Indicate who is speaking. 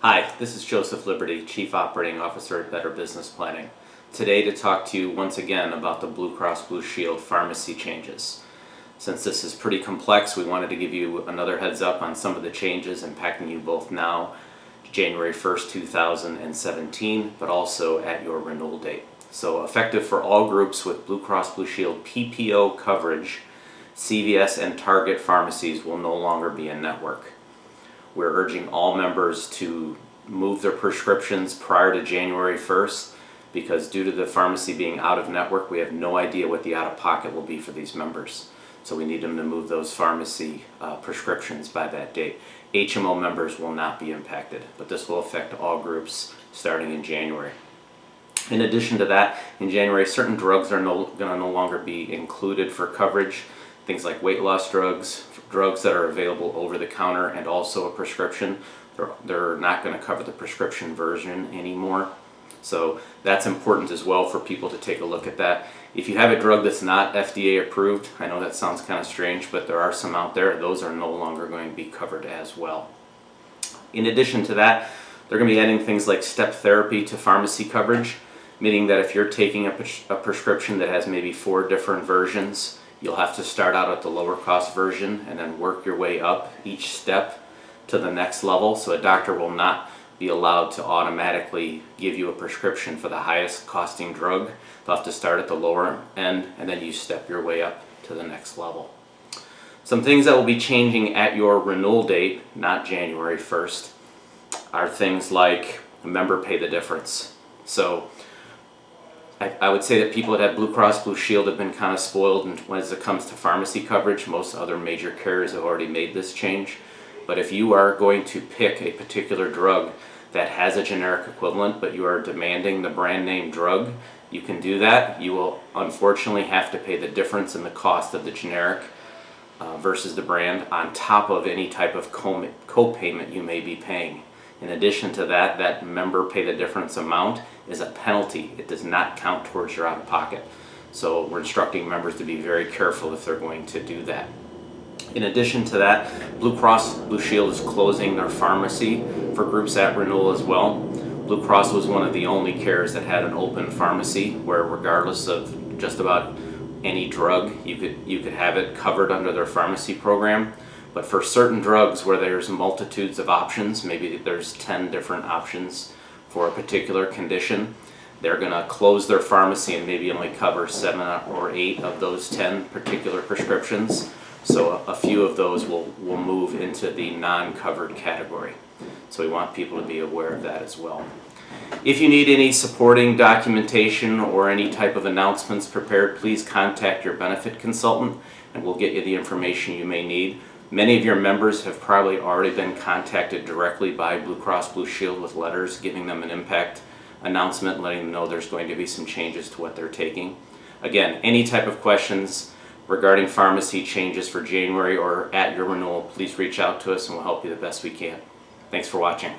Speaker 1: Hi, this is Joseph Liberty, Chief Operating Officer at Better Business Planning. Today to talk to you once again about the Blue Cross Blue Shield pharmacy changes. Since this is pretty complex, we wanted to give you another heads up on some of the changes impacting you both now, January 1st, 2017, but also at your renewal date. So effective for all groups with Blue Cross Blue Shield PPO coverage, CVS and Target pharmacies will no longer be in network. We're urging all members to move their prescriptions prior to January 1st because due to the pharmacy being out of network, we have no idea what the out-of-pocket will be for these members. So we need them to move those pharmacy prescriptions by that date. HMO members will not be impacted, but this will affect all groups starting in January. In addition to that, in January, certain drugs are going to no longer be included for coverage. Things like weight loss drugs, drugs that are available over the counter, and also a prescription. They're not going to cover the prescription version anymore. So that's important as well for people to take a look at that. If you have a drug that's not FDA approved, I know that sounds kind of strange, but there are some out there, those are no longer going to be covered as well. In addition to that, they're going to be adding things like step therapy to pharmacy coverage, meaning that if you're taking a prescription that has maybe 4 different versions, you'll have to start out at the lower cost version and then work your way up each step to the next level. So a doctor will not be allowed to automatically give you a prescription for the highest costing drug. They'll have to start at the lower end and then you step your way up to the next level. Some things that will be changing at your renewal date, not January 1st, are things like member pay the difference. So I would say that people that have Blue Cross Blue Shield have been kind of spoiled when it comes to pharmacy coverage. Most other major carriers have already made this change. But if you are going to pick a particular drug that has a generic equivalent, but you are demanding the brand name drug, you can do that. You will unfortunately have to pay the difference in the cost of the generic versus the brand on top of any type of co-payment you may be paying. In addition to that, that member pay the difference amount is a penalty. It does not count towards your out-of-pocket. So we're instructing members to be very careful if they're going to do that. In addition to that, Blue Cross Blue Shield is closing their pharmacy for groups at renewal as well. Blue Cross was one of the only carriers that had an open pharmacy where regardless of just about any drug, you could have it covered under their pharmacy program. But for certain drugs where there's multitudes of options, maybe there's 10 different options for a particular condition, they're going to close their pharmacy and maybe only cover 7 or 8 of those 10 particular prescriptions. So a few of those will move into the non-covered category. So we want people to be aware of that as well. If you need any supporting documentation or any type of announcements prepared, please contact your benefit consultant and we'll get you the information you may need. Many of your members have probably already been contacted directly by Blue Cross Blue Shield with letters giving them an impact announcement, letting them know there's going to be some changes to what they're taking. Again, any type of questions regarding pharmacy changes for January or at your renewal, please reach out to us and we'll help you the best we can. Thanks for watching.